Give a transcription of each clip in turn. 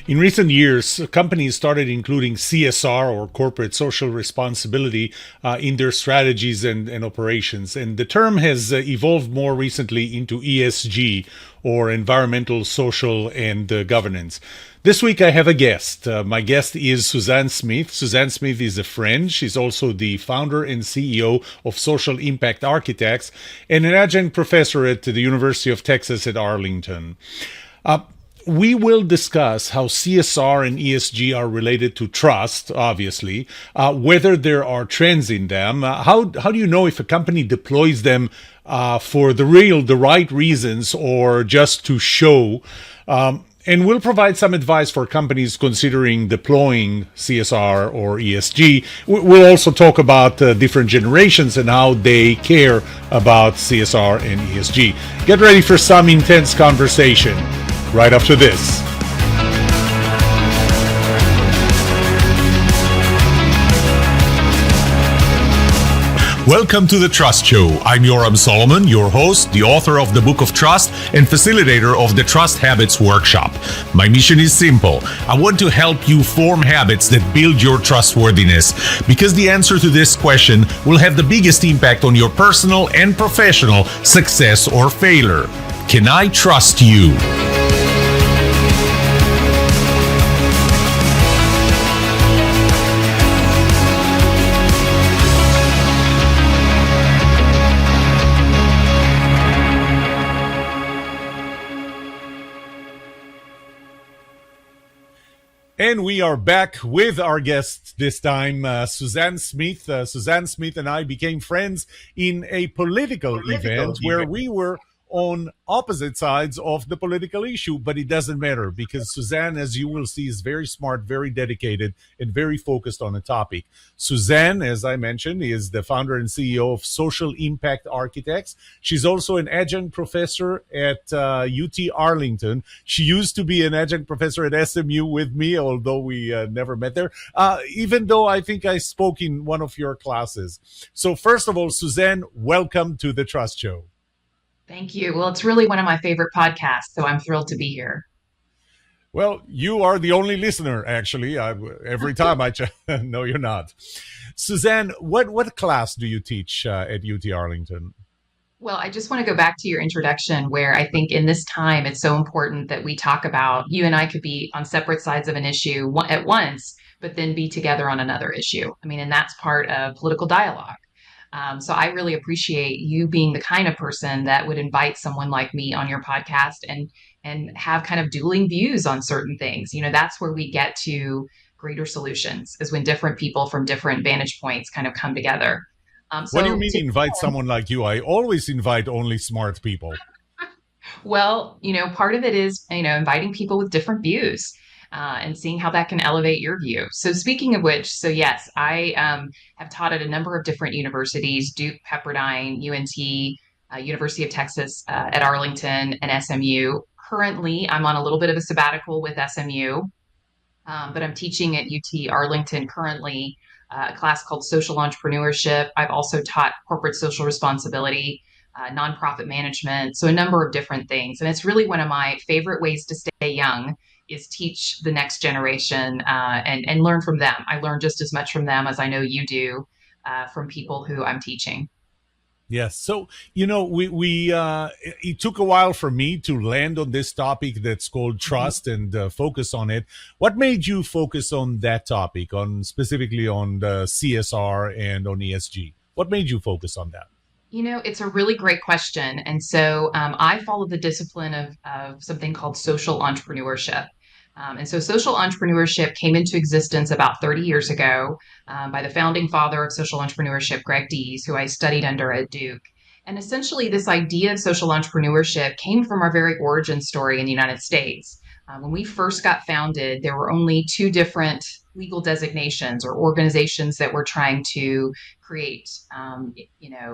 In recent years, companies started including CSR or corporate social responsibility in their strategies and operations. And the term has evolved more recently into ESG or environmental, social, and governance. This week I have a guest. My guest is Suzanne Smith. Suzanne Smith is a friend. She's also the founder and CEO of Social Impact Architects and an adjunct professor at the University of Texas at Arlington. Uh, we will discuss how CSR and ESG are related to trust, obviously, whether there are trends in them. How do you know if a company deploys them for the right reasons or just to show? And we'll provide some advice for companies considering deploying CSR or ESG. We'll also talk about different generations and how they care about CSR and ESG. Get ready for some intense conversation right after this. Welcome to The Trust Show. I'm Yoram Solomon, your host, the author of the Book of Trust, and facilitator of the Trust Habits Workshop. My mission is simple. I want to help you form habits that build your trustworthiness, because the answer to this question will have the biggest impact on your personal and professional success or failure. Can I trust you? And we are back with our guest this time, Suzanne Smith. Suzanne Smith and I became friends in a political event where we were on opposite sides of the political issue, but it doesn't matter because Suzanne, as you will see, is very smart, very dedicated, and very focused on the topic. Suzanne, as I mentioned, is the founder and CEO of Social Impact Architects. She's also an adjunct professor at UT Arlington. She used to be an adjunct professor at SMU with me, although we never met there, even though I think I spoke in one of your classes. So first of all, Suzanne, welcome to The Trust Show. Thank you. Well, it's really one of my favorite podcasts, so I'm thrilled to be here. Well, you are the only listener, actually. Every time I no, you're not. Suzanne, what class do you teach at UT Arlington? Well, I just want to go back to your introduction where I think in this time, it's so important that we talk about you and I could be on separate sides of an issue at once, but then be together on another issue. I mean, and that's part of political dialogue. So I really appreciate you being the kind of person that would invite someone like me on your podcast and have kind of dueling views on certain things. You know, that's where we get to greater solutions, is when different people from different vantage points kind of come together. What do you mean invite someone like you? I always invite only smart people. Well, part of it is, inviting people with different views. And seeing how that can elevate your view. So speaking of which, so yes, I have taught at a number of different universities, Duke, Pepperdine, UNT, University of Texas at Arlington, and SMU. Currently, I'm on a little bit of a sabbatical with SMU, but I'm teaching at UT Arlington currently a class called Social Entrepreneurship. I've also taught corporate social responsibility, nonprofit management, so a number of different things. And it's really one of my favorite ways to stay young is teach the next generation and learn from them. I learn just as much from them as I know you do from people who I'm teaching. Yes. So, we it took a while for me to land on this topic that's called trust and focus on it. What made you focus on that topic, specifically on the CSR and on ESG? What made you focus on that? It's a really great question. And so I follow the discipline of something called social entrepreneurship. And so social entrepreneurship came into existence about 30 years ago by the founding father of social entrepreneurship, Greg Dees, who I studied under at Duke. And essentially, this idea of social entrepreneurship came from our very origin story in the United States. When we first got founded, there were only two different legal designations or organizations that were trying to create,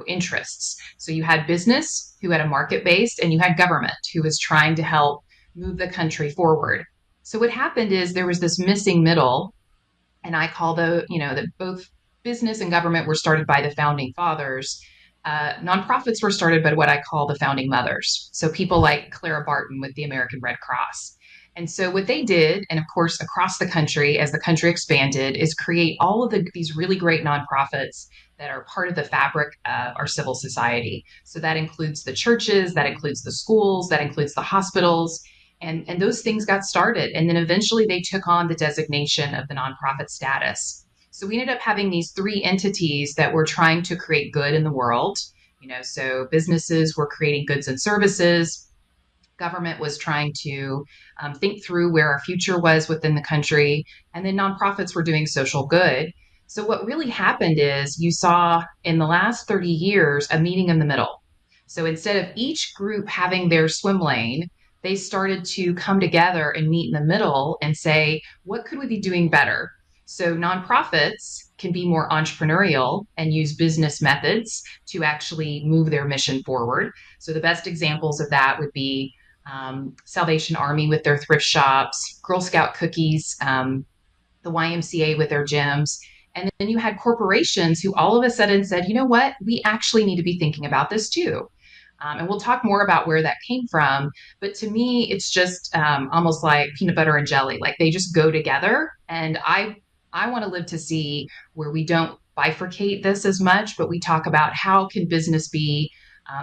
interests. So you had business, who had a market based, and you had government, who was trying to help move the country forward. So what happened is there was this missing middle, and I call that both business and government were started by the founding fathers. Nonprofits were started by what I call the founding mothers. So people like Clara Barton with the American Red Cross. And so what they did, and of course across the country as the country expanded, is create all of these really great nonprofits that are part of the fabric of our civil society. So that includes the churches, that includes the schools, that includes the hospitals, and those things got started. And then eventually they took on the designation of the nonprofit status. So we ended up having these three entities that were trying to create good in the world. So businesses were creating goods and services, government was trying to think through where our future was within the country, and then nonprofits were doing social good. So, what really happened is you saw in the last 30 years a meeting in the middle. So, instead of each group having their swim lane, they started to come together and meet in the middle and say, what could we be doing better? So, nonprofits can be more entrepreneurial and use business methods to actually move their mission forward. So, the best examples of that would be Salvation Army with their thrift shops, Girl Scout cookies, the YMCA with their gyms. And then you had corporations who all of a sudden said, you know what, we actually need to be thinking about this too. And we'll talk more about where that came from. But to me, it's just almost like peanut butter and jelly. Like they just go together. And I want to live to see where we don't bifurcate this as much, but we talk about how can business be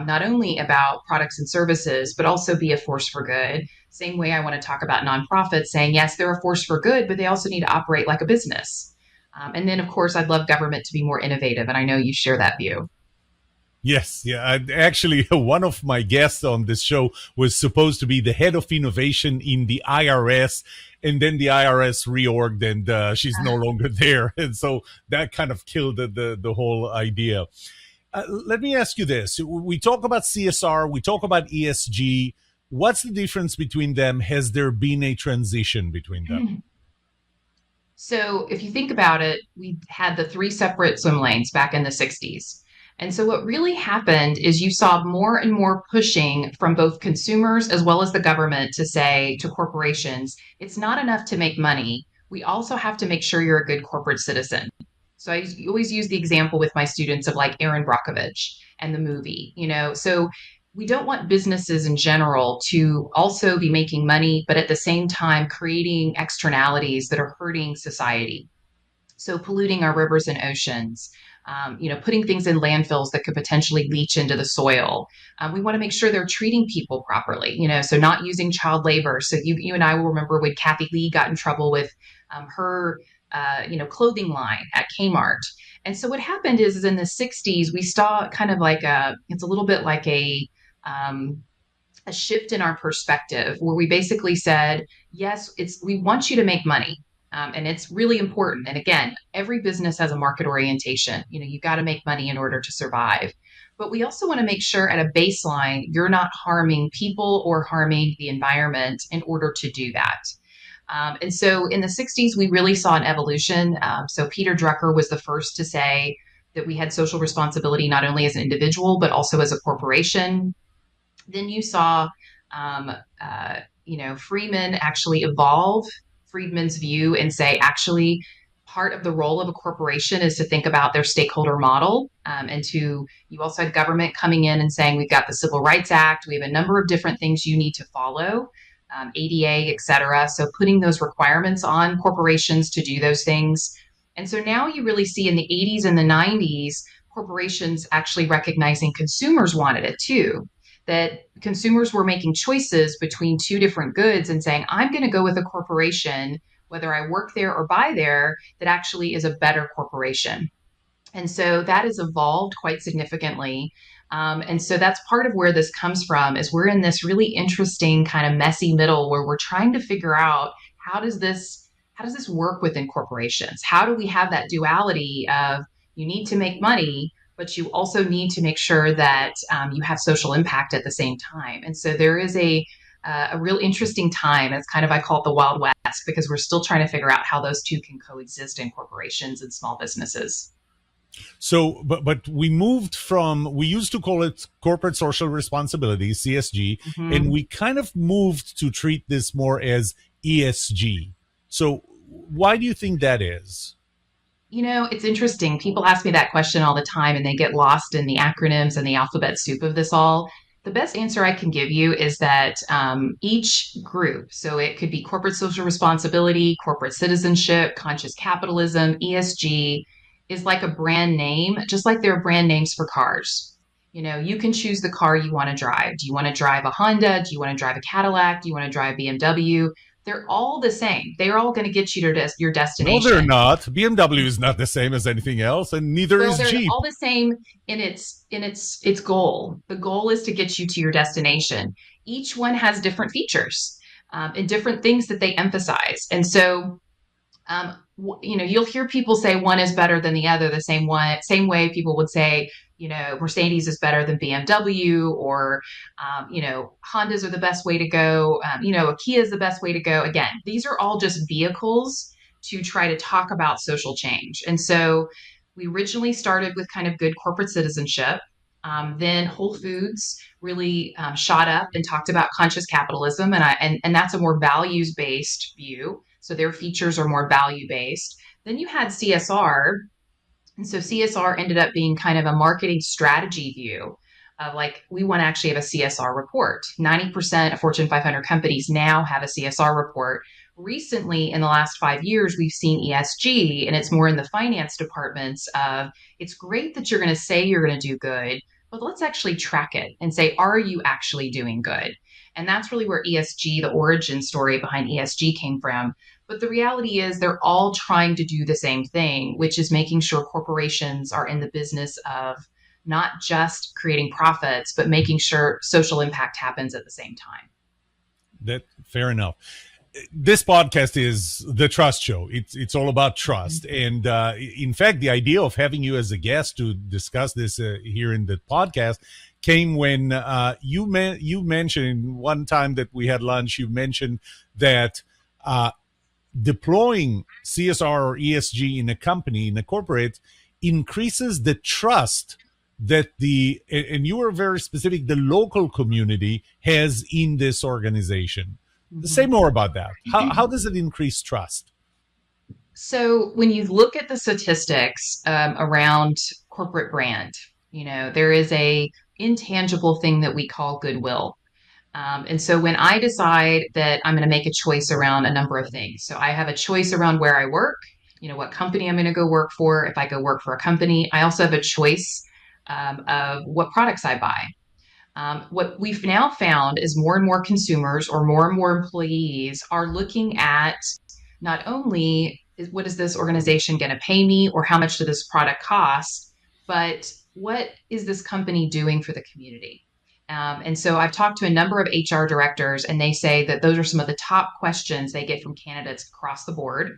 not only about products and services, but also be a force for good. Same way I want to talk about nonprofits saying, yes, they're a force for good, but they also need to operate like a business. And then, of course, I'd love government to be more innovative. And I know you share that view. Yes, yeah. Actually, one of my guests on this show was supposed to be the head of innovation in the IRS, and then the IRS reorged, and she's no longer there, and so that kind of killed the whole idea. Let me ask you this: we talk about CSR, we talk about ESG. What's the difference between them? Has there been a transition between them? So, if you think about it, we had the three separate swim lanes back in the 60s. And so, what really happened is you saw more and more pushing from both consumers as well as the government to say to corporations, it's not enough to make money. We also have to make sure you're a good corporate citizen. So, I always use the example with my students of like Aaron Brockovich and the movie. So we don't want businesses in general to also be making money, but at the same time creating externalities that are hurting society. So polluting our rivers and oceans, putting things in landfills that could potentially leach into the soil. We want to make sure they're treating people properly, so not using child labor. So you and I will remember when Kathy Lee got in trouble with her, clothing line at Kmart. And so what happened is in the 60s, we saw kind of like it's a little bit like a shift in our perspective where we basically said, yes, we want you to make money. And it's really important. And again, every business has a market orientation. You've got to make money in order to survive. But we also want to make sure at a baseline, you're not harming people or harming the environment in order to do that. And so in the 60s, we really saw an evolution. So Peter Drucker was the first to say that we had social responsibility not only as an individual, but also as a corporation. Then you saw, Freeman actually evolve Friedman's view and say, actually, part of the role of a corporation is to think about their stakeholder model. You also had government coming in and saying, we've got the Civil Rights Act. We have a number of different things you need to follow, ADA, et cetera. So putting those requirements on corporations to do those things. And so now you really see in the 80s and the 90s, corporations actually recognizing consumers wanted it too. That consumers were making choices between two different goods and saying, I'm going to go with a corporation, whether I work there or buy there, that actually is a better corporation. And so that has evolved quite significantly. And so that's part of where this comes from is we're in this really interesting kind of messy middle where we're trying to figure out how does this work within corporations? How do we have that duality of you need to make money, but you also need to make sure that you have social impact at the same time. And so there is a real interesting time. It's kind of, I call it the Wild West, because we're still trying to figure out how those two can coexist in corporations and small businesses. So, but we we used to call it corporate social responsibility, CSG, and Mm-hmm. we kind of moved to treat this more as ESG. So, why do you think that is? It's interesting. People ask me that question all the time and they get lost in the acronyms and the alphabet soup of this all. The best answer I can give you is that each group, so it could be corporate social responsibility, corporate citizenship, conscious capitalism, ESG, is like a brand name, just like there are brand names for cars. You can choose the car you want to drive. Do you want to drive a Honda? Do you want to drive a Cadillac? Do you want to drive BMW? They're all the same. They're all going to get you to your No, they're destination. not. BMW is not the same as anything else, and neither Well, is they're Jeep. all the same in its goal. The goal is to get you to your destination. Each one has different features and different things that they emphasize. And so, you'll hear people say one is better than the other. The same way people would say, Mercedes is better than BMW, or Hondas are the best way to go. A Kia is the best way to go. Again, these are all just vehicles to try to talk about social change. And so we originally started with kind of good corporate citizenship. Then Whole Foods really shot up and talked about conscious capitalism, and that's a more values based view. So their features are more value based. Then you had CSR, and so CSR ended up being kind of a marketing strategy view of like, we want to actually have a CSR report. 90% of Fortune 500 companies now have a CSR report. Recently, in the last 5 years, we've seen ESG, and it's more in the finance departments of, it's great that you're going to say you're going to do good, but let's actually track it and say, are you actually doing good? And that's really where ESG, the origin story behind ESG, came from. But the reality is they're all trying to do the same thing, which is making sure corporations are in the business of not just creating profits, but making sure social impact happens at the same time. That fair enough. This podcast is the trust show. It's all about trust, and in fact, the idea of having you as a guest to discuss this here in the podcast came when you mentioned one time that we had lunch. You mentioned that deploying CSR or ESG in a company, in a corporate, increases the trust that and you were very specific, the local community has in this organization. Say Mm-hmm. more about that. How does it increase trust? So when you look at the statistics around corporate brand, there is a intangible thing that we call goodwill. And so when I decide that I'm going to make a choice around a number of things, so I have a choice around where I work, what company I'm going to go work for. If I go work for a company, I also have a choice of what products I buy. What we've now found is more and more consumers or more and more employees are looking at not only what is this organization going to pay me or how much does this product cost, but what is this company doing for the community? And so I've talked to a number of HR directors, and they say that those are some of the top questions they get from candidates across the board.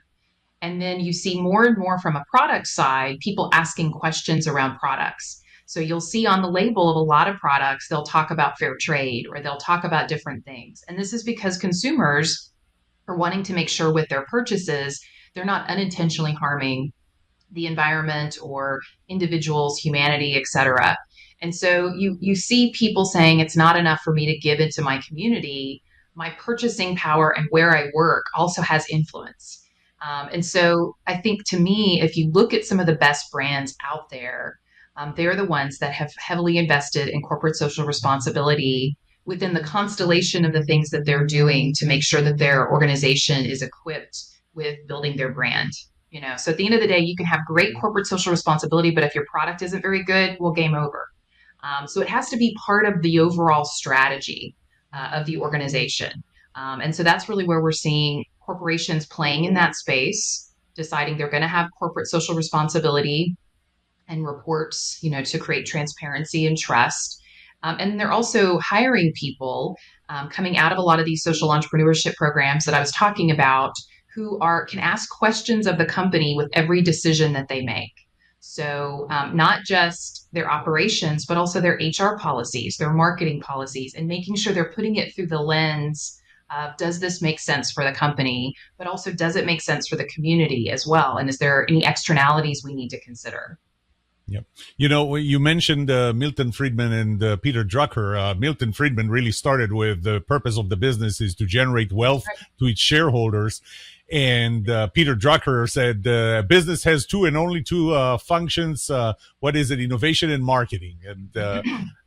And then you see more and more from a product side, people asking questions around products. So you'll see on the label of a lot of products, they'll talk about fair trade or they'll talk about different things. And this is because consumers are wanting to make sure with their purchases, they're not unintentionally harming the environment or individuals, humanity, et cetera. And so you see people saying it's not enough for me to give into my community. My purchasing power and where I work also has influence. And so I think to me, if you look at some of the best brands out there, they're the ones that have heavily invested in corporate social responsibility within the constellation of the things that they're doing to make sure that their organization is equipped with building their brand. So at the end of the day, you can have great corporate social responsibility, but if your product isn't very good, well, game over. So it has to be part of the overall strategy of the organization. And so that's really where we're seeing corporations playing in that space, deciding they're going to have corporate social responsibility and reports, to create transparency and trust. And they're also hiring people coming out of a lot of these social entrepreneurship programs that I was talking about who can ask questions of the company with every decision that they make. So not just their operations, but also their HR policies, their marketing policies, and making sure they're putting it through the lens of, does this make sense for the company, but also does it make sense for the community as well? And is there any externalities we need to consider? Yep. You mentioned Milton Friedman and Peter Drucker. Milton Friedman really started with the purpose of the business is to generate wealth to its shareholders. And Peter Drucker said business has two and only two functions. What is it? Innovation and marketing.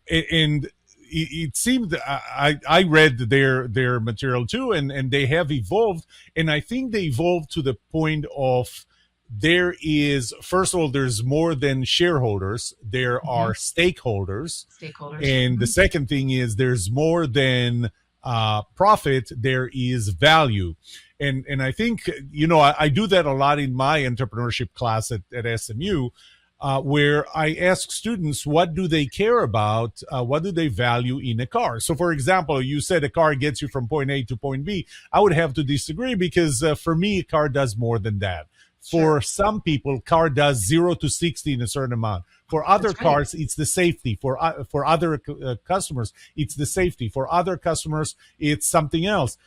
And it seemed I read their material too, and they have evolved, and I think they evolved to the point of there is, first of all, there's more than shareholders, there Mhm. are stakeholders, Stakeholders. and the Mhm. second thing is there's more than profit, there is value. And I think, I do that a lot in my entrepreneurship class at SMU, where I ask students, what do they care about? What do they value in a car? So, for example, you said a car gets you from point A to point B. I would have to disagree because for me, a car does more than that. For Sure. some people, car does 0 to 60 in a certain amount. For other That's right. cars, it's the safety. For other customers, it's the safety. For other customers, it's something else.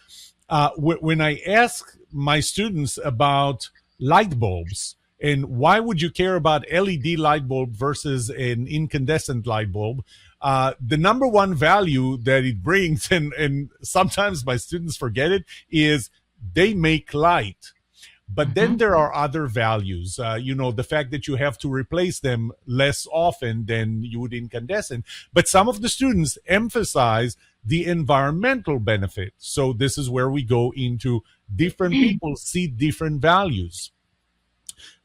When I ask my students about light bulbs, and why would you care about LED light bulb versus an incandescent light bulb? The number one value that it brings, and sometimes my students forget it, is they make light. But then Mhm. there are other values. The fact that you have to replace them less often than you would incandescent. But some of the students emphasize the environmental benefit. So this is where we go into different people see different values.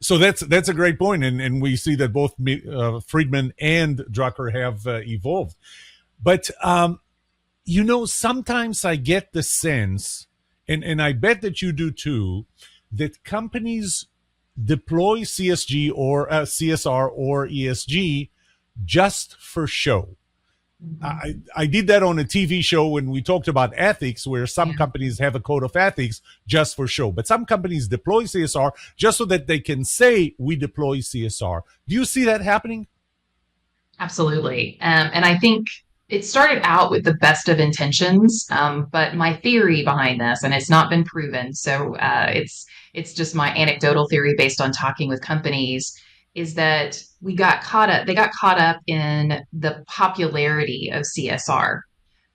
So that's a great point, and we see that both Friedman and Drucker have evolved. But sometimes I get the sense, and I bet that you do too, that companies deploy CSG or CSR or ESG just for show. Mhm. I did that on a TV show when we talked about ethics, where some Yeah. companies have a code of ethics just for show, but some companies deploy CSR just so that they can say we deploy CSR. Do you see that happening? Absolutely. And I think it started out with the best of intentions, but my theory behind this, and it's not been proven, so it's just my anecdotal theory based on talking with companies, is that they got caught up in the popularity of CSR.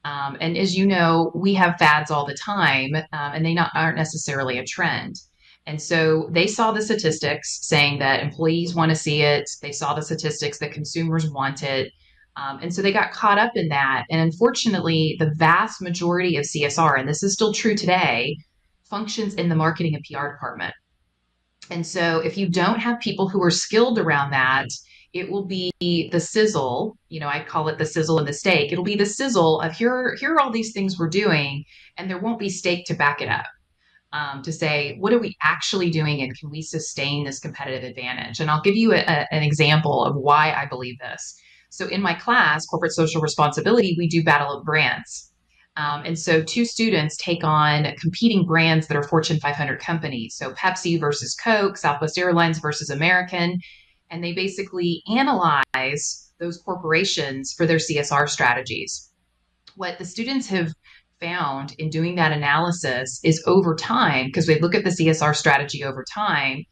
And as you know, we have fads all the time, and aren't necessarily a trend. And so they saw the statistics saying that employees want to see it. They saw the statistics that consumers want it. And so they got caught up in that. And unfortunately, the vast majority of CSR, and this is still true today, functions in the marketing and PR department. And so if you don't have people who are skilled around that, it will be the sizzle. I call it the sizzle and the steak. It'll be the sizzle of here are all these things we're doing, and there won't be steak to back it up. To say, what are we actually doing and can we sustain this competitive advantage? And I'll give you an example of why I believe this. So, in my class, corporate social responsibility, we do battle of brands. And so, two students take on competing brands that are Fortune 500 companies. So, Pepsi versus Coke, Southwest Airlines versus American. And they basically analyze those corporations for their CSR strategies. What the students have found in doing that analysis is over time, because we look at the CSR strategy over time,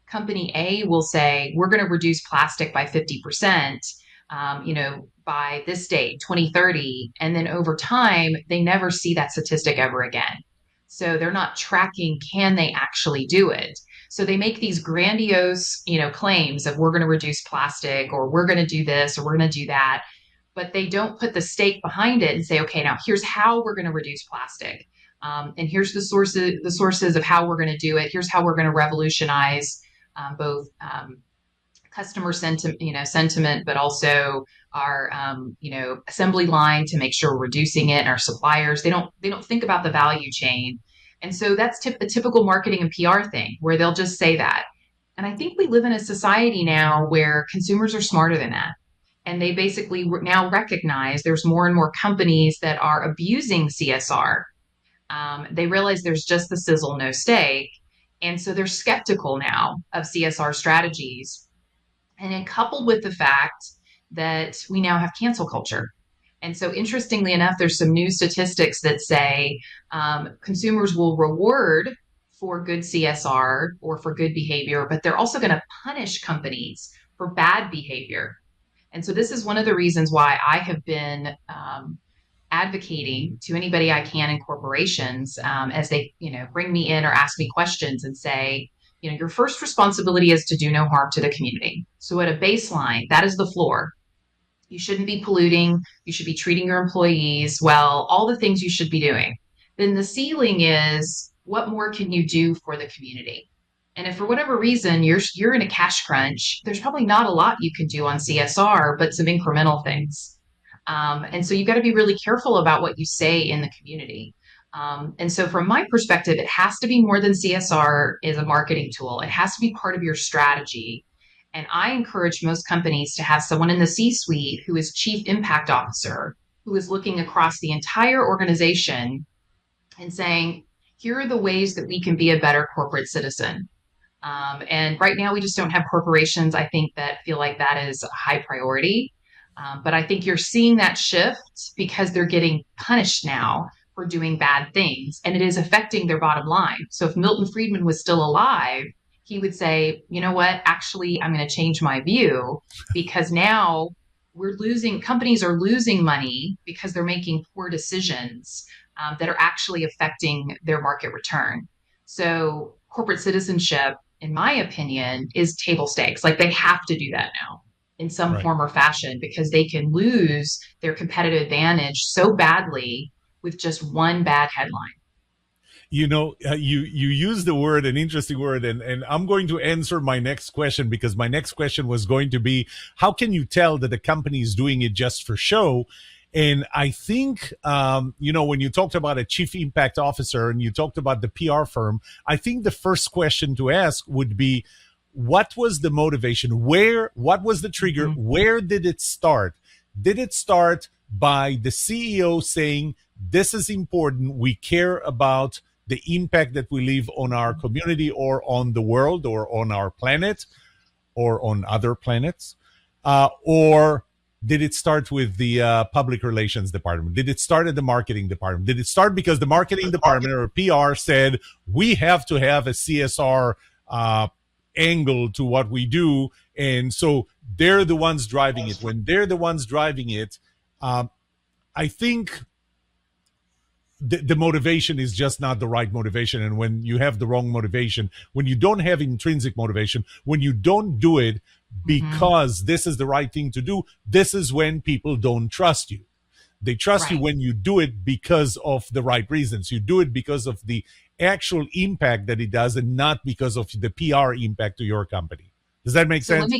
company A will say, we're going to reduce plastic by 50%, by this date, 2030. And then over time, they never see that statistic ever again. So they're not tracking, can they actually do it? So they make these grandiose, claims of we're going to reduce plastic or we're going to do this or we're going to do that, but they don't put the stake behind it and say, okay, now here's how we're going to reduce plastic. And here's the sources of how we're going to do it. Here's how we're going to revolutionize both customer sentiment, but also our assembly line to make sure we're reducing it, and our suppliers. They don't think about the value chain, and so that's a typical marketing and PR thing where they'll just say that. And I think we live in a society now where consumers are smarter than that. And they basically now recognize there's more and more companies that are abusing CSR. They realize there's just the sizzle, no steak. And so they're skeptical now of CSR strategies. And then coupled with the fact that we now have cancel culture. And so, interestingly enough, there's some new statistics that say consumers will reward for good CSR or for good behavior, but they're also going to punish companies for bad behavior. And so, this is one of the reasons why I have been advocating to anybody I can in corporations as they, bring me in or ask me questions and say, your first responsibility is to do no harm to the community. So, at a baseline, that is the floor. You shouldn't be polluting. You should be treating your employees well, all the things you should be doing. Then the ceiling is what more can you do for the community? And if for whatever reason you're in a cash crunch, there's probably not a lot you can do on CSR, but some incremental things. And so you've got to be really careful about what you say in the community. And so, from my perspective, it has to be more than CSR is a marketing tool. It has to be part of your strategy. And I encourage most companies to have someone in the C suite who is chief impact officer, who is looking across the entire organization and saying, here are the ways that we can be a better corporate citizen. And right now, we just don't have corporations, I think, that feel like that is a high priority. But I think you're seeing that shift because they're getting punished now for doing bad things, and it is affecting their bottom line. So if Milton Friedman was still alive, he would say, you know what, actually, I'm going to change my view because now companies are losing money because they're making poor decisions that are actually affecting their market return. So corporate citizenship, in my opinion, is table stakes. Like they have to do that now in some Right. form or fashion because they can lose their competitive advantage so badly with just one bad headline. You use the word, an interesting word, and I'm going to answer my next question, because my next question was going to be, how can you tell that the company is doing it just for show? And I think, when you talked about a chief impact officer and you talked about the PR firm, I think the first question to ask would be, what was the motivation? What was the trigger? Mm-hmm. Where did it start? Did it start by the CEO saying, this is important, we care about the impact that we leave on our community or on the world or on our planet or on other planets? Or did it start with the public relations department? Did it start at the marketing department? Did it start because the marketing department or PR said, we have to have a CSR angle to what we do? And so they're the ones driving it. When they're the ones driving it, I think the motivation is just not the right motivation. And when you have the wrong motivation, when you don't have intrinsic motivation, when you don't do it Mm-hmm. because this is the right thing to do, this is when people don't trust you. They trust you Right. when you do it because of the right reasons. You do it because of the actual impact that it does and not because of the PR impact to your company. Does that make So sense?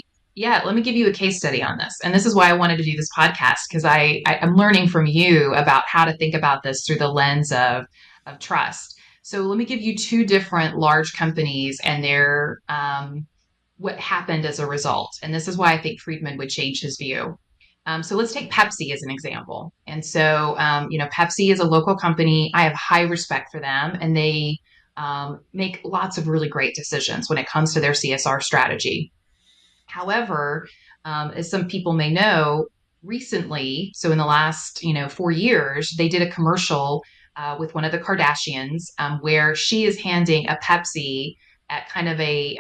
let me give you a case study on this. And this is why I wanted to do this podcast because I'm learning from you about how to think about this through the lens of trust. So let me give you two different large companies and their what happened as a result. And this is why I think Friedman would change his view. So let's take Pepsi as an example. And so, Pepsi is a local company. I have high respect for them, and they make lots of really great decisions when it comes to their CSR strategy. However, as some people may know, recently, so in the last 4 years, they did a commercial with one of the Kardashians where she is handing a Pepsi at kind of a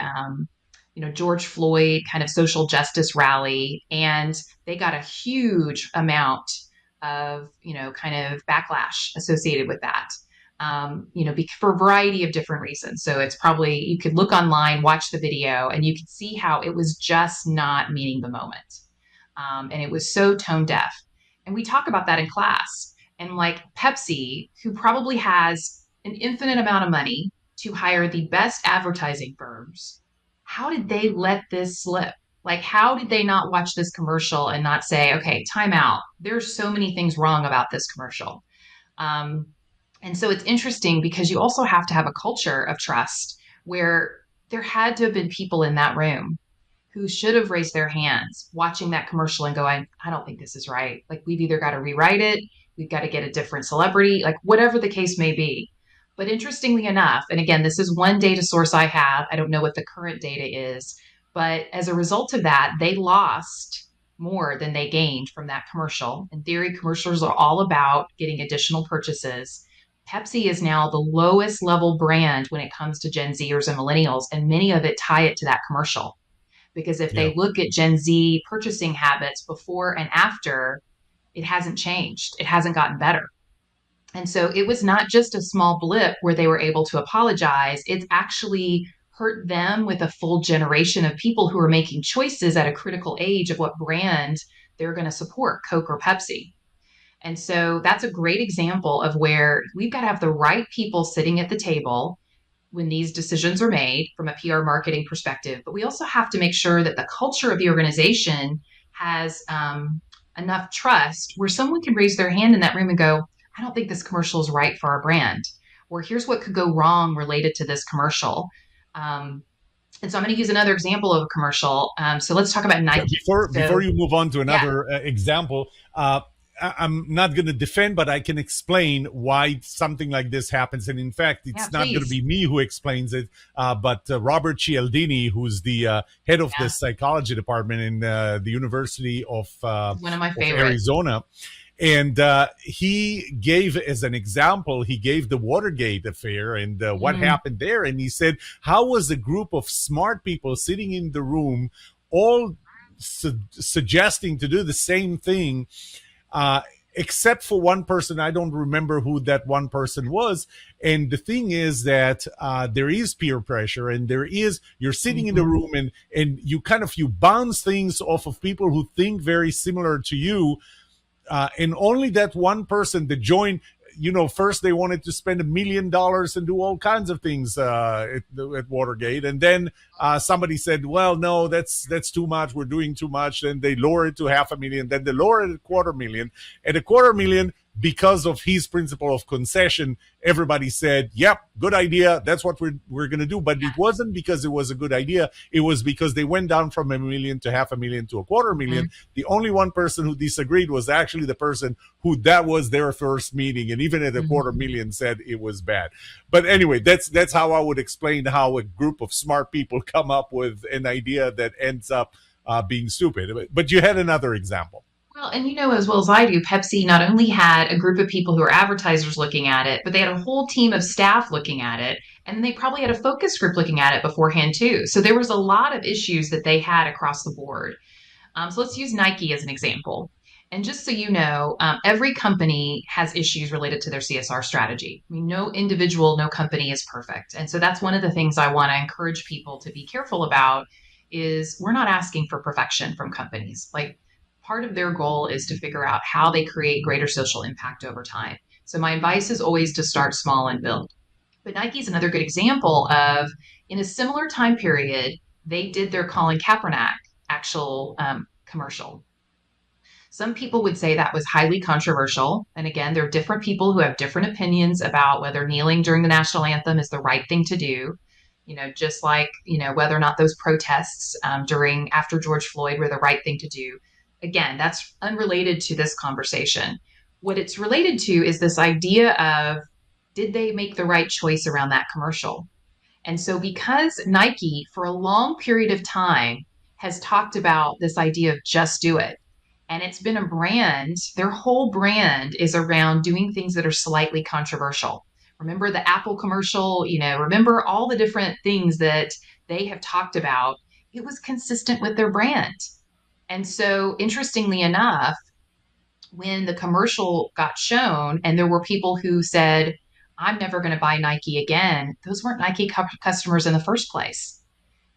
George Floyd kind of social justice rally, and they got a huge amount of kind of backlash associated with that. For a variety of different reasons. So it's probably, you could look online, watch the video, and you could see how it was just not meeting the moment. And it was so tone deaf. And we talk about that in class. And like Pepsi, who probably has an infinite amount of money to hire the best advertising firms, how did they let this slip? Like, how did they not watch this commercial and not say, okay, time out? There's so many things wrong about this commercial. Um, and so it's interesting because you also have to have a culture of trust where there had to have been people in that room who should have raised their hands watching that commercial and going, I don't think this is right. Like, we've either got to rewrite it, we've got to get a different celebrity, like, whatever the case may be. But interestingly enough, and again, this is one data source I have, I don't know what the current data is, but as a result of that, they lost more than they gained from that commercial. In theory, commercials are all about getting additional purchases. Pepsi is now the lowest level brand when it comes to Gen Zers and millennials, and many of it tie it to that commercial. Because if Yeah. they look at Gen Z purchasing habits before and after, it hasn't changed. It hasn't gotten better. And so it was not just a small blip where they were able to apologize. It's actually hurt them with a full generation of people who are making choices at a critical age of what brand they're going to support Coke or Pepsi. And so that's a great example of where we've got to have the right people sitting at the table when these decisions are made from a PR marketing perspective. But we also have to make sure that the culture of the organization has enough trust where someone can raise their hand in that room and go, I don't think this commercial is right for our brand. Or here's what could go wrong related to this commercial. And so I'm going to use another example of a commercial. So let's talk about Yeah, Nike. before So, you move on to yeah, another example, I'm not going to defend, but I can explain why something like this happens. And in fact, yeah, it's not going to please. be me who explains it, but Robert Cialdini, who's the head of the Yeah, psychology department in the University he's one of my of favorites. Arizona. And he gave, as an example, he gave the Watergate affair and what Mm, happened there. And he said, how was a group of smart people sitting in the room all suggesting to do the same thing, uh, except for one person. I don't remember who that one person was. And the thing is that there is peer pressure, and you're sitting in the mhm, room, and you bounce things off of people who think very similar to you, and only that one person that joined. First they wanted to spend $1 million and do all kinds of things at Watergate, and then somebody said, "Well, no, that's too much. We're doing too much." Then they lower it to half a million. Then they lower it at 250,000. At a 250,000, because of his principle of concession, everybody said, "Yep, good idea. That's what we're going to do." But it wasn't because it was a good idea. It was because they went down from 1 million to half a million to a 250,000. mhm, The only one person who disagreed was actually the person who that was their first meeting, and even at a mhm. 250,000 said it was bad. But anyway, that's how I would explain how a group of smart people come up with an idea that ends up being stupid. But you had another example. Well, and you know as well as I do, Pepsi not only had a group of people who are advertisers looking at it, but they had a whole team of staff looking at it. And then they probably had a focus group looking at it beforehand too. So there was a lot of issues that they had across the board. So let's use Nike as an example. And just so you know, every company has issues related to their CSR strategy. I mean, no individual, no company is perfect. And so that's one of the things I want to encourage people to be careful about is we're not asking for perfection from companies. Like part of their goal is to figure out how they create greater social impact over time. So my advice is always to start small and build. But Nike's another good example of in a similar time period, they did their Colin Kaepernick actual commercial. Some people would say that was highly controversial. And again, there are different people who have different opinions about whether kneeling during the national anthem is the right thing to do. Just like, whether or not those protests during after George Floyd were the right thing to do. Again, that's unrelated to this conversation. What it's related to is this idea of did they make the right choice around that commercial? And so, because Nike, for a long period of time, has talked about this idea of just do it, and it's been a brand, their whole brand is around doing things that are slightly controversial. Remember the Apple commercial, remember all the different things that they have talked about. It was consistent with their brand. And so, interestingly enough, when the commercial got shown and there were people who said, I'm never going to buy Nike again, those weren't Nike customers in the first place.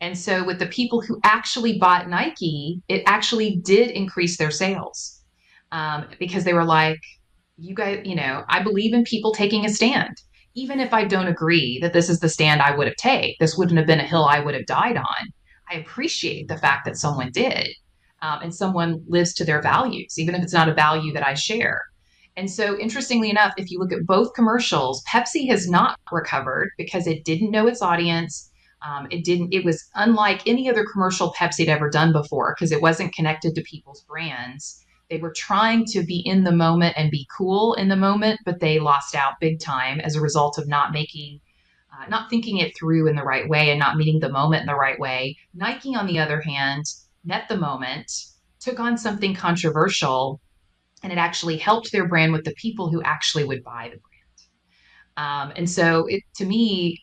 And so, with the people who actually bought Nike, it actually did increase their sales because they were like, you guys, I believe in people taking a stand. Even if I don't agree that this is the stand I would have taken, this wouldn't have been a hill I would have died on. I appreciate the fact that someone did and someone lives to their values, even if it's not a value that I share. And so, interestingly enough, if you look at both commercials, Pepsi has not recovered because it didn't know its audience. It was unlike any other commercial Pepsi had ever done before because it wasn't connected to people's brands. They were trying to be in the moment and be cool in the moment, but they lost out big time as a result of not thinking it through in the right way and not meeting the moment in the right way. Nike, on the other hand, met the moment, took on something controversial, and it actually helped their brand with the people who actually would buy the brand. And so, to me,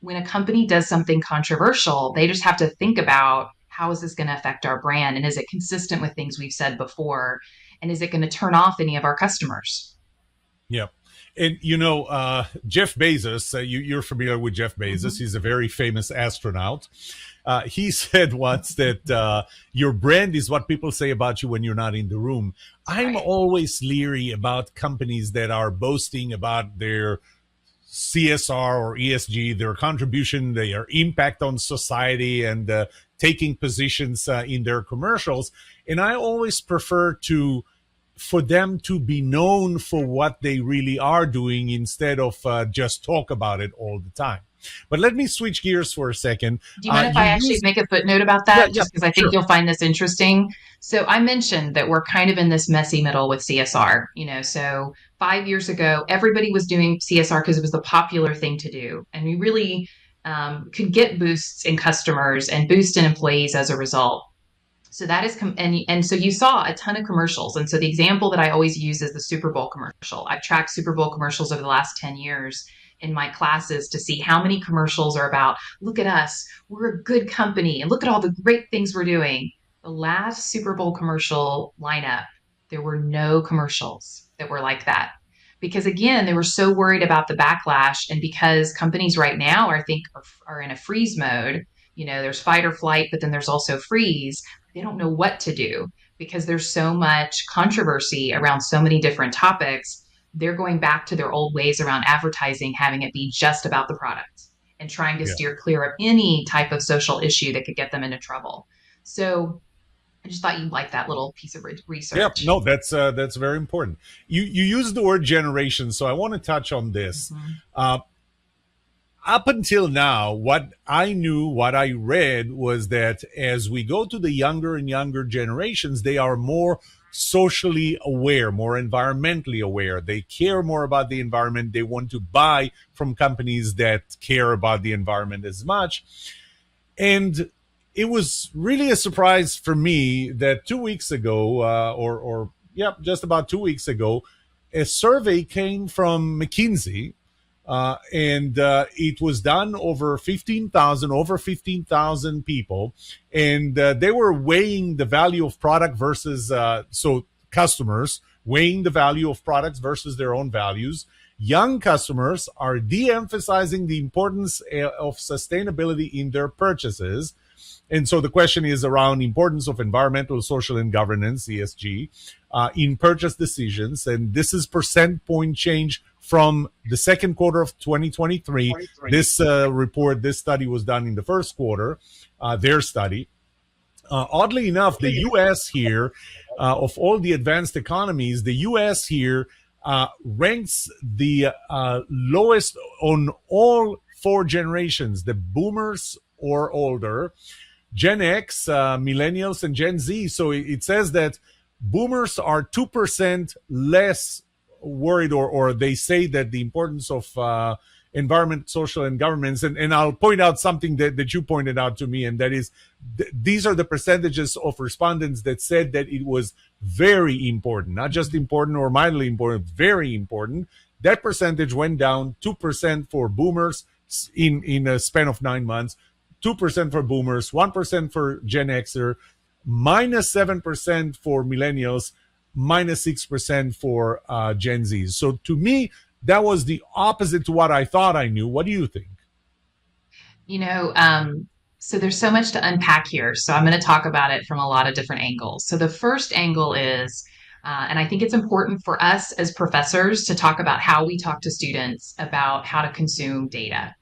when a company does something controversial, they just have to think about how is this going to affect our brand, and is it consistent with things we've said before, and is it going to turn off any of our customers? Yeah. And Jeff Bezos, you're familiar with Jeff Bezos. Mhm. He's a very famous astronaut. He said once that your brand is what people say about you when you're not in the room. That's I'm right. always leery about companies that are boasting about their CSR or ESG, their contribution, their impact on society, and taking positions in their commercials. And I always prefer to for them to be known for what they really are doing instead of just talk about it all the time. But let me switch gears for a second. Do you mind if You I actually use make a footnote about Yeah, that? yeah, Just because I think sure. you'll find this interesting. So I mentioned that we're kind of in this messy middle with CSR. So 5 years ago, everybody was doing CSR because it was the popular thing to do, and we really could get boosts in customers and boost in employees as a result. So that is, and so you saw a ton of commercials. And so the example that I always use is the Super Bowl commercial. I've tracked Super Bowl commercials over the last 10 years in my classes to see how many commercials are about, look at us, we're a good company, and look at all the great things we're doing. The last Super Bowl commercial lineup, there were no commercials that were like that. Because again, they were so worried about the backlash. And because companies right now, I think, are in a freeze mode, there's fight or flight, but then there's also freeze. They don't know what to do because there's so much controversy around so many different topics. They're going back to their old ways around advertising, having it be just about the product and trying to Yeah. steer clear of any type of social issue that could get them into trouble. So I just thought you'd like that little piece of Yeah, research. no, that's very important. You use the word generation, so I want to touch on this. Mhm. Uh, Up until now, what I knew, what I read was that as we go to the younger and younger generations, they are more socially aware, more environmentally aware. They care more about the environment. They want to buy from companies that care about the environment as much. And it was really a surprise for me that 2 weeks ago, or yeah, just about 2 weeks ago, a survey came from McKinsey, and it was done over 15,000 people, and they were weighing the value of product versus so customers weighing the value of products versus their own values. Young customers are de-emphasizing the importance of sustainability in their purchases. And so the question is around importance of environmental, social, and governance (ESG) in purchase decisions. And this is percent point change from the second quarter of 2023. This report, this study was done in the first quarter. Their study. Oddly enough, the U.S. here, of all the advanced economies, the U.S. here ranks the lowest on all four generations: the boomers or older, Gen X, millennials, and Gen Z. So it says that boomers are 2% less worried, or they say that the importance of environment, social, and governments. And I'll point out something that you pointed out to me, and that is these are the percentages of respondents that said that it was very important, not just important or mildly important, very important. That percentage went down 2% for boomers in a span of 9 months, 2% for boomers, 1% for Gen Xer, -7% for millennials, -6% for Gen Z. So to me, that was the opposite to what I thought I knew. What do you think? You know, um, so there's so much to unpack here. So I'm going to talk about it from a lot of different angles. So the first angle is, and I think it's important for us as professors to talk about how we talk to students about how to consume data.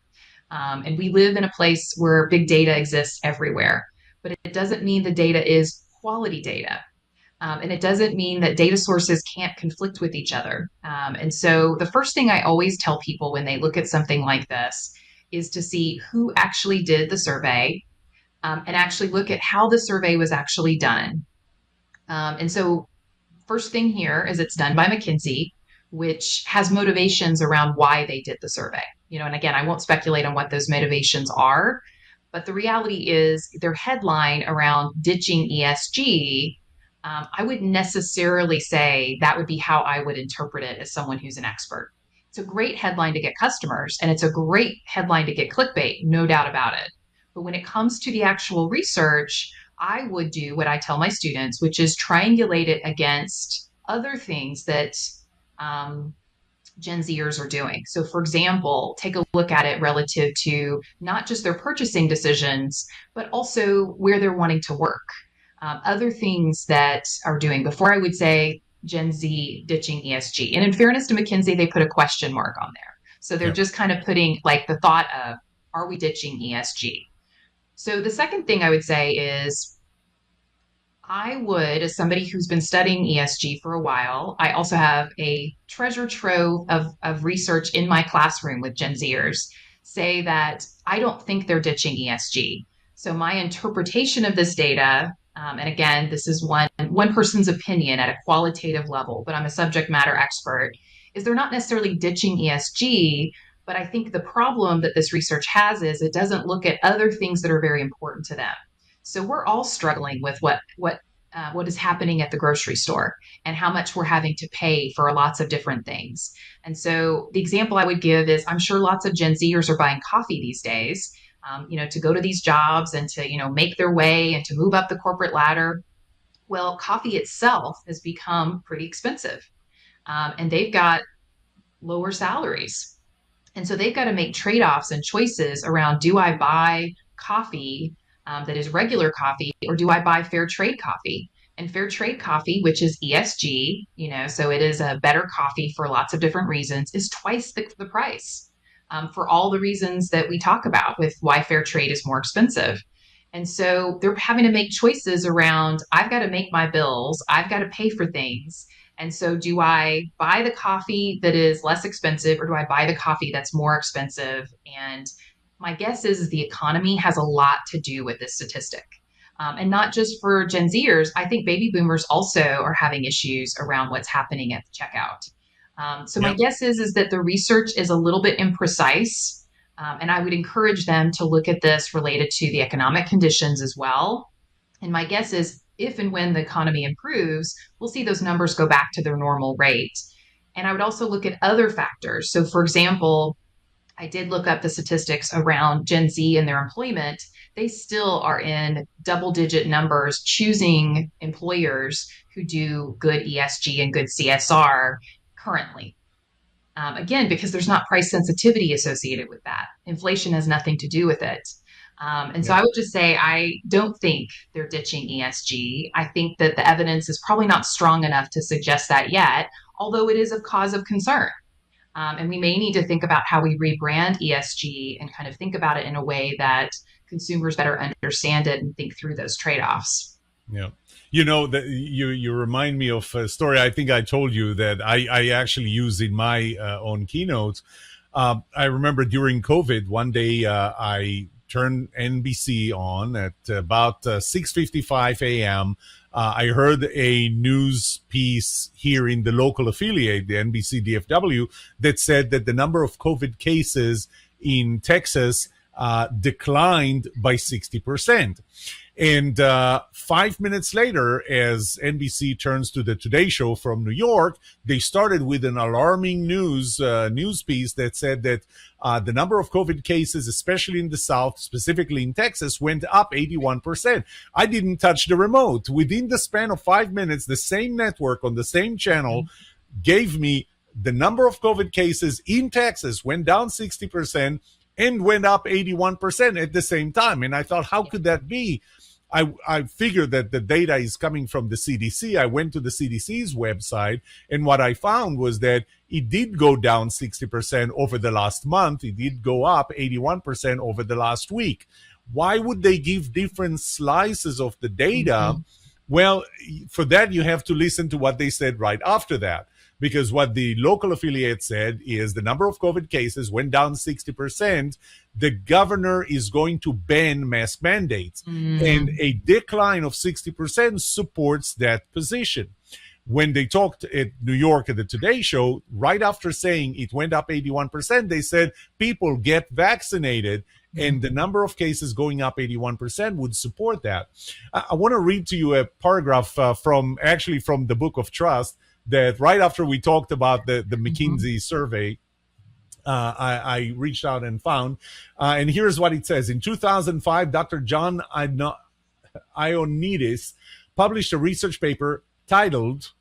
And we live in a place where big data exists everywhere, but it doesn't mean the data is quality data. And it doesn't mean that data sources can't conflict with each other. And so the first thing I always tell people when they look at something like this is to see who actually did the survey, and actually look at how the survey was actually done. And so first thing here is it's done by McKinsey, which has motivations around why they did the survey. And again, I won't speculate on what those motivations are, but the reality is their headline around ditching ESG. I wouldn't necessarily say that would be how I would interpret it as someone who's an expert. It's a great headline to get customers, and it's a great headline to get clickbait, no doubt about it. But when it comes to the actual research, I would do what I tell my students, which is triangulate it against other things that um, Gen Zers are doing. So, for example, take a look at it relative to not just their purchasing decisions, but also where they're wanting to work. Other things that are doing before I would say Gen Z ditching ESG. And in fairness to McKinsey, they put a question mark on there. So they're Yeah. just kind of putting like the thought of, are we ditching ESG? So the second thing I would say is I would, as somebody who's been studying ESG for a while, I also have a treasure trove of research in my classroom with Gen Zers, say that I don't think they're ditching ESG. So my interpretation of this data, and again, this is one person's opinion at a qualitative level, but I'm a subject matter expert, is they're not necessarily ditching ESG, but I think the problem that this research has is it doesn't look at other things that are very important to them. So we're all struggling with what is happening at the grocery store and how much we're having to pay for lots of different things. And so the example I would give is I'm sure lots of Gen Zers are buying coffee these days, to go to these jobs and to, make their way and to move up the corporate ladder. Well, coffee itself has become pretty expensive, and they've got lower salaries. And so they've got to make trade offs and choices around, do I buy coffee that is regular coffee, or do I buy fair trade coffee? And fair trade coffee, which is ESG, so it is a better coffee for lots of different reasons, is twice the price, for all the reasons that we talk about with why fair trade is more expensive. And so they're having to make choices around, I've got to make my bills, I've got to pay for things. And so do I buy the coffee that is less expensive, or do I buy the coffee that's more expensive? And my guess is the economy has a lot to do with this statistic. And not just for Gen Zers, I think baby boomers also are having issues around what's happening at the checkout. So my Yeah. guess is that the research is a little bit imprecise, and I would encourage them to look at this related to the economic conditions as well. And my guess is if and when the economy improves, we'll see those numbers go back to their normal rate. And I would also look at other factors. So, for example, I did look up the statistics around Gen Z and their employment. They still are in double digit numbers choosing employers who do good ESG and good CSR currently. Again, because there's not price sensitivity associated with that. Inflation has nothing to do with it. And so Yeah. I would just say I don't think they're ditching ESG. I think that the evidence is probably not strong enough to suggest that yet, although it is a cause of concern. And we may need to think about how we rebrand ESG and kind of think about it in a way that consumers better understand it and think through those trade offs. Yeah. That you remind me of a story I think I told you that I actually use in my own keynotes. I remember during COVID, one day I turned NBC on at about 6:55 a.m. I heard a news piece here in the local affiliate, the NBC DFW, that said that the number of COVID cases in Texas declined by 60%. And 5 minutes later, as NBC turns to the Today Show from New York, they started with an alarming news piece that said that the number of COVID cases, especially in the South, specifically in Texas, went up 81%. I didn't touch the remote. Within the span of 5 minutes, the same network on the same channel gave me the number of COVID cases in Texas went down 60% and went up 81% at the same time. And I thought, how could that be? I figured that the data is coming from the CDC. I went to the CDC's website, and what I found was that it did go down 60% over the last month. It did go up 81% over the last week. Why would they give different slices of the data? Mm-hmm. Well, for that, you have to listen to what they said right after that. Because what the local affiliate said is the number of COVID cases went down 60%. The governor is going to ban mask mandates. And a decline of 60% supports that position. When they talked at New York at the Today Show, right after saying it went up 81%, they said people get vaccinated. And the number of cases going up 81% would support that. I want to read to you a paragraph from the Book of Trust that right after we talked about the McKinsey survey, I reached out and found. And here's what it says. In 2005, Dr. John Ioannidis published a research paper titled,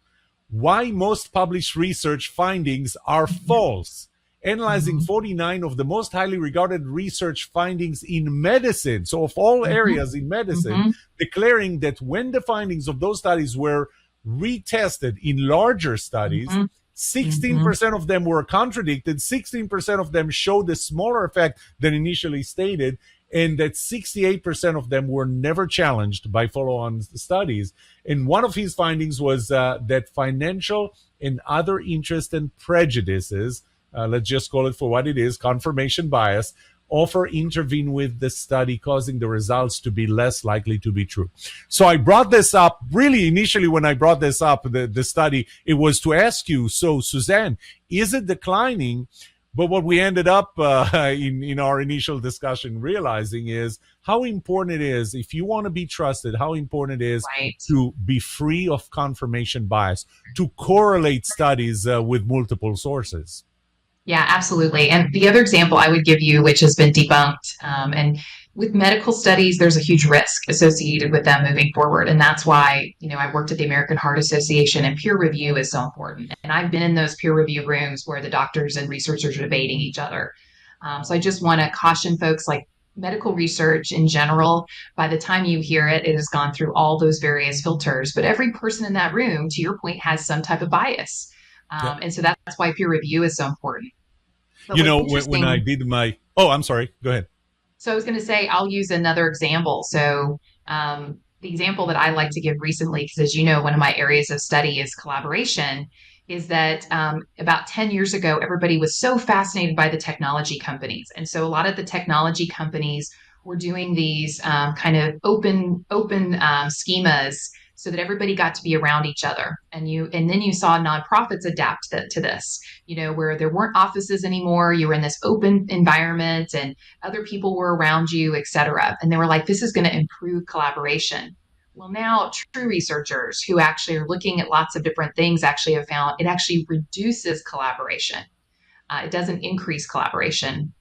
why most published research findings are false, analyzing Mhm. 49 of the most highly regarded research findings in medicine, so of all Mhm. areas in medicine, Mhm. declaring that when the findings of those studies were retested in larger studies, Mhm. Mhm. 16% of them were contradicted, 16% of them showed a smaller effect than initially stated, and that 68% of them were never challenged by follow-on studies. And one of his findings was that financial and other interests and prejudices, let's just call it for what it is, confirmation bias, offer intervene with the study, causing the results to be less likely to be true. So I brought this up really initially when I brought this up, the study, it was to ask you, so Suzanne, is it declining? But what we ended up in our initial discussion realizing is how important it is, if you want to be trusted, how important it is Right. to be free of confirmation bias, to correlate studies with multiple sources. Yeah, absolutely. And the other example I would give you, which has been debunked, and with medical studies, there's a huge risk associated with them moving forward. And that's why, I worked at the American Heart Association, and peer review is so important. And I've been in those peer review rooms where the doctors and researchers are debating each other. So I just want to caution folks, like medical research in general, by the time you hear it, it has gone through all those various filters. But every person in that room, to your point, has some type of bias. Yep. And so that's why peer review is so important. But You what's know, when I interesting, did my, oh, I'm sorry, go ahead. so I was going to say, I'll use another example. So, the example that I like to give recently, because as you know, one of my areas of study is collaboration, is that about 10 years ago, everybody was so fascinated by the technology companies. And so a lot of the technology companies were doing these kind of open schemas so that everybody got to be around each other. And then you saw nonprofits adapt to this, where there weren't offices anymore. You were in this open environment and other people were around you, et cetera. And they were like, this is going to improve collaboration. Well, now true researchers who actually are looking at lots of different things actually have found it actually reduces collaboration. It doesn't increase collaboration.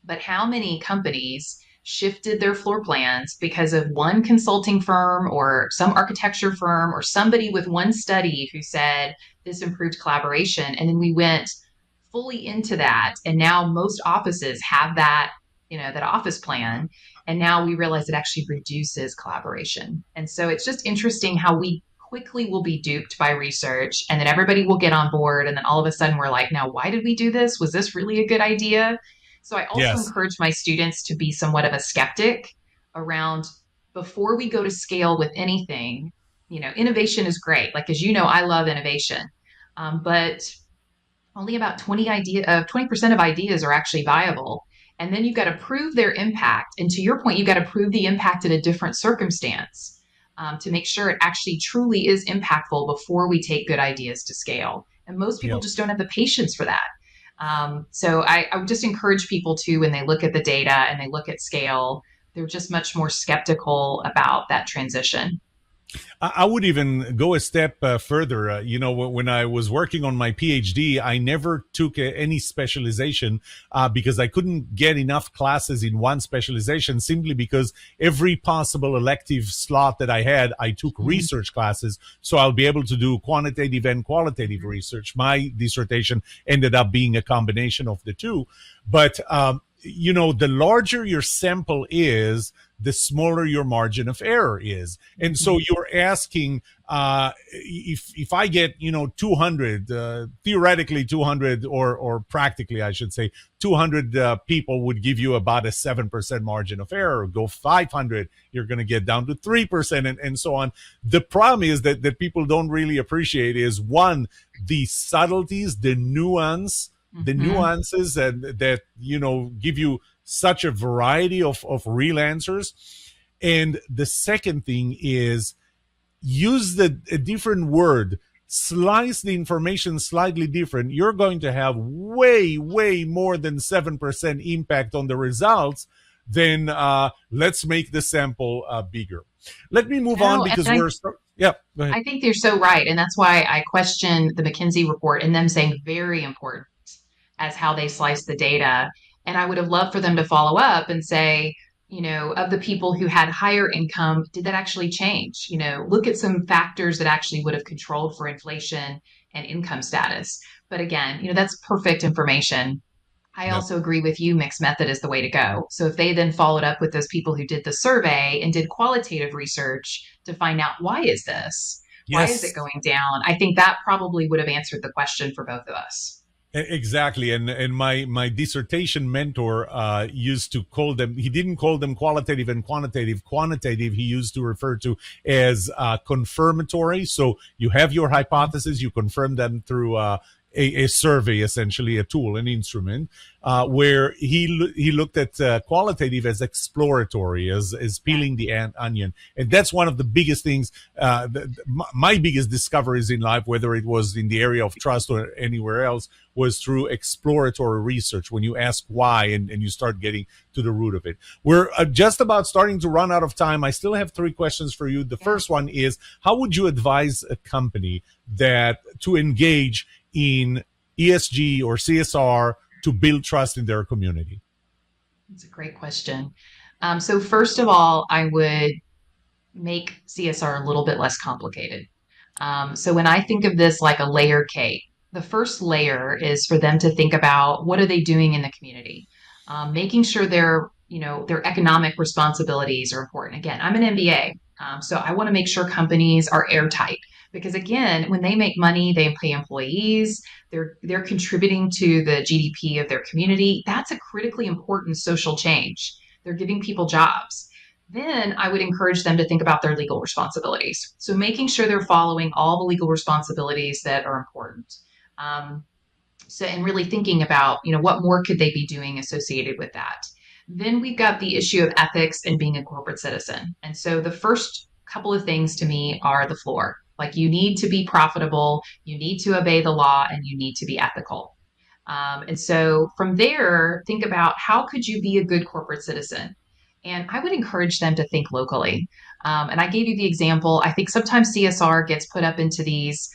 But how many companies shifted their floor plans because of one consulting firm or some architecture firm or somebody with one study who said this improved collaboration? And then we went fully into that. And now most offices have that, that office plan. And now we realize it actually reduces collaboration. And so it's just interesting how we quickly will be duped by research and then everybody will get on board. And then all of a sudden we're like, now, why did we do this? Was this really a good idea? So I also Yes. encourage my students to be somewhat of a skeptic around before we go to scale with anything. Innovation is great. Like, as you know, I love innovation. But only about 20% of ideas are actually viable. And then you've got to prove their impact. And to your point, you've got to prove the impact in a different circumstance to make sure it actually truly is impactful before we take good ideas to scale. And most people Yep. just don't have the patience for that. So I would just encourage people to, when they look at the data and they look at scale, they're just much more skeptical about that transition. I would even go a step further. When I was working on my PhD, I never took any specialization because I couldn't get enough classes in one specialization simply because every possible elective slot that I had, I took Mhm. research classes. So I'll be able to do quantitative and qualitative research. My dissertation ended up being a combination of the two. But, the larger your sample is, the smaller your margin of error is. And so Mhm. you're asking, if I get 200, theoretically 200, or practically I should say 200 people would give you about a 7% margin of error. Go 500, you're going to get down to 3%, and so on. The problem is that people don't really appreciate is, one, the subtleties, the Mhm. nuances that give you such a variety of real answers. And the second thing is, use a different word, slice the information slightly different. You're going to have way more than 7% impact on the results. Then let's make the sample bigger. Let me move on No, and because yeah, go ahead. I think you're so right. And that's why I question the McKinsey report and them saying very important as how they slice the data. And I would have loved for them to follow up and say, of the people who had higher income, did that actually change? Look at some factors that actually would have controlled for inflation and income status. But again, that's perfect information. I Yep. also agree with you, mixed method is the way to go. So if they then followed up with those people who did the survey and did qualitative research to find out why is this? Why is it Yes. going down? I think that probably would have answered the question for both of us. Exactly, and my dissertation mentor used to call them. He didn't call them qualitative and quantitative. Quantitative he used to refer to as confirmatory. So you have your hypothesis, you confirm them through a survey, essentially a tool, an instrument. Where he looked at qualitative as exploratory, as Yeah. peeling the onion, and that's one of the biggest things. My biggest discoveries in life, whether it was in the area of trust or anywhere else, was through exploratory research, when you ask why and you start getting to the root of it. We're just about starting to run out of time. I still have three questions for you. The first one is, how would you advise a company that to engage in ESG or CSR to build trust in their community? That's a great question. So first of all, I would make CSR a little bit less complicated. So when I think of this like a layer cake, the first layer is for them to think about what are they doing in the community, making sure their economic responsibilities are important. Again, I'm an MBA, so I want to make sure companies are airtight because again, when they make money, they pay employees. They're contributing to the GDP of their community. That's a critically important social change. They're giving people jobs. Then I would encourage them to think about their legal responsibilities. So making sure they're following all the legal responsibilities that are important. Um, and really thinking about, what more could they be doing associated with that. Then we've got the issue of ethics and being a corporate citizen. And so the first couple of things to me are the floor. Like you need to be profitable, you need to obey the law, and you need to be ethical. And so from there, think about how could you be a good corporate citizen? And I would encourage them to think locally. And I gave you the example. I think sometimes CSR gets put up into these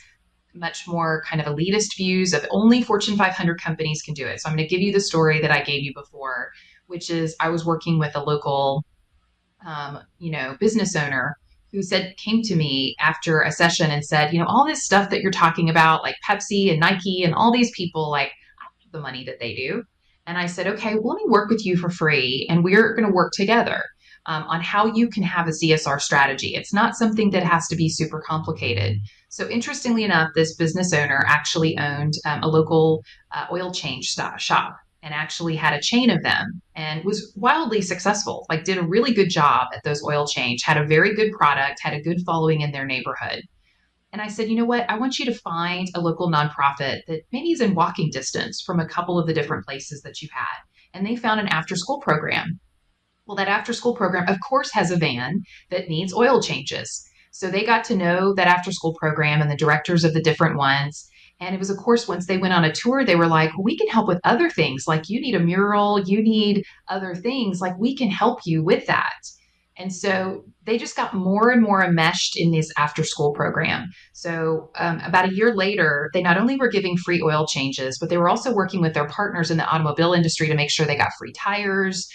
much more kind of elitist views of only Fortune 500 companies can do it. So I'm going to give you the story that I gave you before, which is I was working with a local, business owner who came to me after a session and said, all this stuff that you're talking about, like Pepsi and Nike and all these people, like I don't have the money that they do. And I said, okay, well, let me work with you for free, and we're going to work together on how you can have a CSR strategy. It's not something that has to be super complicated. So interestingly enough, this business owner actually owned a local oil change shop and actually had a chain of them and was wildly successful, like did a really good job at those oil change, had a very good product, had a good following in their neighborhood. And I said, you know what? I want you to find a local nonprofit that maybe is in walking distance from a couple of the different places that you had. And they found an after school program. Well, that after school program, of course, has a van that needs oil changes. So they got to know that after school program and the directors of the different ones. And it was, of course, once they went on a tour, they were like, we can help with other things. Like you need a mural, you need other things. Like we can help you with that. And so they just got more and more enmeshed in this after school program. So about a year later, they not only were giving free oil changes, but they were also working with their partners in the automobile industry to make sure they got free tires.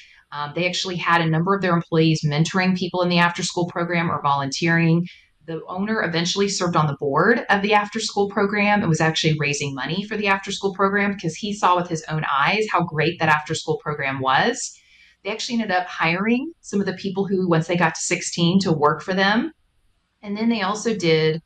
They actually had a number of their employees mentoring people in the after school program or volunteering. The owner eventually served on the board of the after school program and was actually raising money for the after school program because he saw with his own eyes how great that after school program was. They actually ended up hiring some of the people who, once they got to 16, to work for them. And then they also did,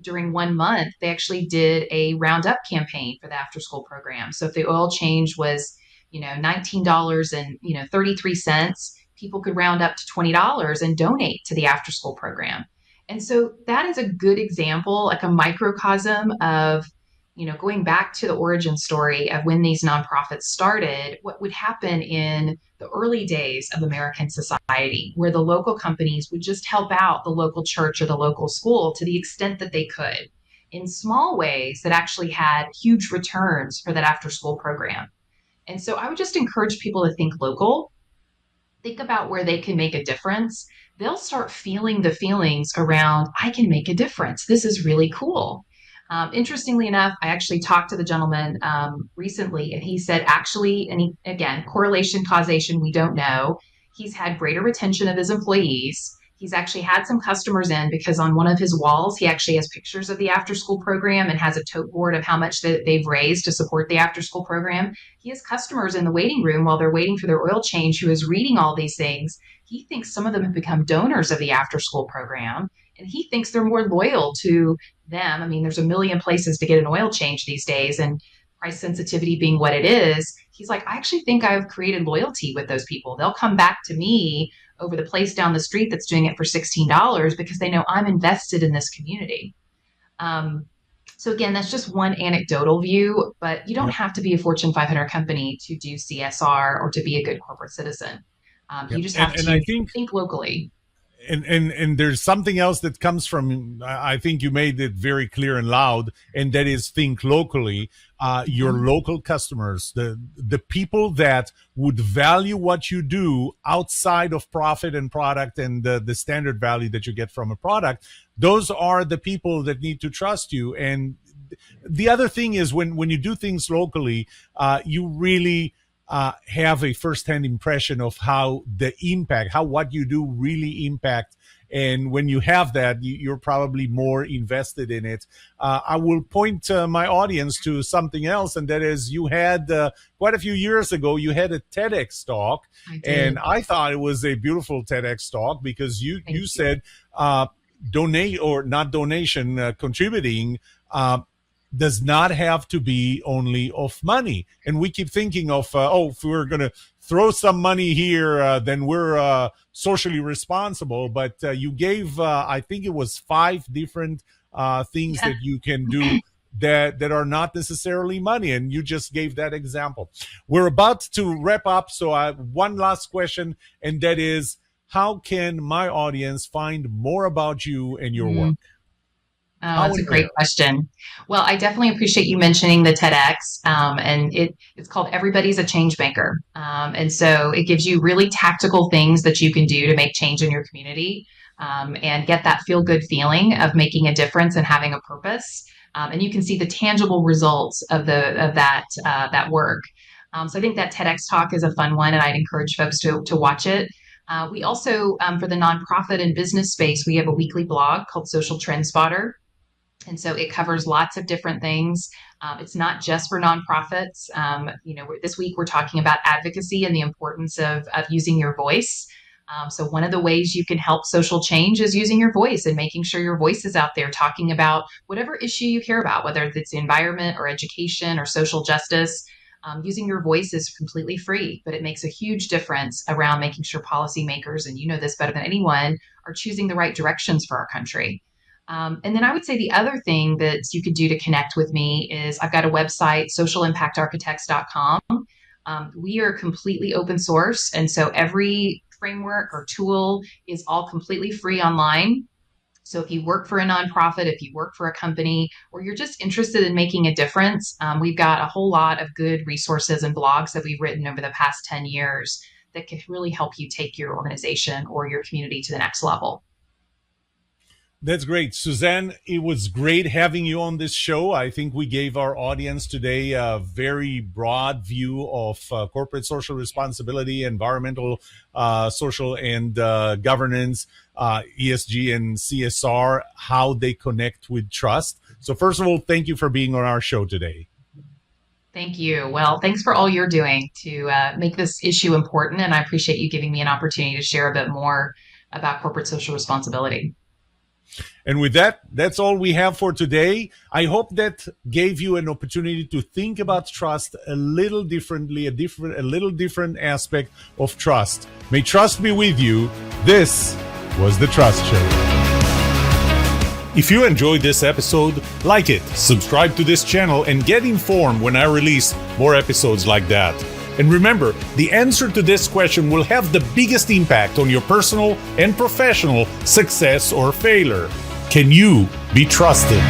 during 1 month, they actually did a roundup campaign for the after school program. So if the oil change was, $19 and, 33 cents, people could round up to $20 and donate to the after school program. And so that is a good example, like a microcosm of, going back to the origin story of when these nonprofits started, what would happen in the early days of American society, where the local companies would just help out the local church or the local school to the extent that they could in small ways that actually had huge returns for that after school program. And so I would just encourage people to think local, think about where they can make a difference. They'll start feeling the feelings around, I can make a difference. This is really cool. Interestingly enough, I actually talked to the gentleman recently, and he said, actually, again, correlation, causation, we don't know. He's had greater retention of his employees. He's actually had some customers in because on one of his walls, he actually has pictures of the after school program and has a tote board of how much they've raised to support the after school program. He has customers in the waiting room while they're waiting for their oil change who is reading all these things. He thinks some of them have become donors of the after school program, and he thinks they're more loyal to them. I mean, there's a million places to get an oil change these days, and price sensitivity being what it is, he's like, I actually think I've created loyalty with those people. They'll come back to me over the place down the street that's doing it for $16 because they know I'm invested in this community. So again, that's just one anecdotal view, but you don't have to be a Fortune 500 company to do CSR or to be a good corporate citizen. You just have to I think locally. And there's something else that comes from, I think you made it very clear and loud, and that is think locally. Your local customers, the people that would value what you do outside of profit and product and the standard value that you get from a product, those are the people that need to trust you. And the other thing is when you do things locally, you really have a firsthand impression of how the impact, how what you do really impact. And when you have that, you're probably more invested in it. I will point my audience to something else, and that is you had quite a few years ago, you had a TEDx talk, and I thought it was a beautiful TEDx talk because you said donate or not donation, contributing does not have to be only of money. And we keep thinking of, if we're going to throw some money here, then we're socially responsible. But you gave, I think it was 5 different things that you can do that are not necessarily money. And you just gave that example. We're about to wrap up. So I have one last question, and that is, how can my audience find more about you and your work? Oh, that's a great question. Well, I definitely appreciate you mentioning the TEDx, and it's called Everybody's a Change Maker. And so it gives you really tactical things that you can do to make change in your community, and get that feel-good feeling of making a difference and having a purpose. And you can see the tangible results of that work. So I think that TEDx talk is a fun one, and I'd encourage folks to watch it. We also, for the nonprofit and business space, we have a weekly blog called Social Trend Spotter. And so it covers lots of different things. It's not just for nonprofits. This week we're talking about advocacy and the importance of using your voice. So one of the ways you can help social change is using your voice and making sure your voice is out there talking about whatever issue you care about, whether it's the environment or education or social justice. Using your voice is completely free, but it makes a huge difference around making sure policymakers, and you know this better than anyone, are choosing the right directions for our country. And then I would say the other thing that you could do to connect with me is I've got a website, socialimpactarchitects.com. We are completely open source. And so every framework or tool is all completely free online. So if you work for a nonprofit, if you work for a company, or you're just interested in making a difference, we've got a whole lot of good resources and blogs that we've written over the past 10 years that can really help you take your organization or your community to the next level. That's great. Suzanne, it was great having you on this show. I think we gave our audience today a very broad view of corporate social responsibility, environmental, social, and governance, ESG and CSR, how they connect with trust. So first of all, thank you for being on our show today. Thank you. Well, thanks for all you're doing to make this issue important. And I appreciate you giving me an opportunity to share a bit more about corporate social responsibility. And with that, that's all we have for today. I hope that gave you an opportunity to think about trust a little differently, a little different aspect of trust. May trust be with you. This was The Trust Show. If you enjoyed this episode, like it, subscribe to this channel, and get informed when I release more episodes like that. And remember, the answer to this question will have the biggest impact on your personal and professional success or failure. Can you be trusted?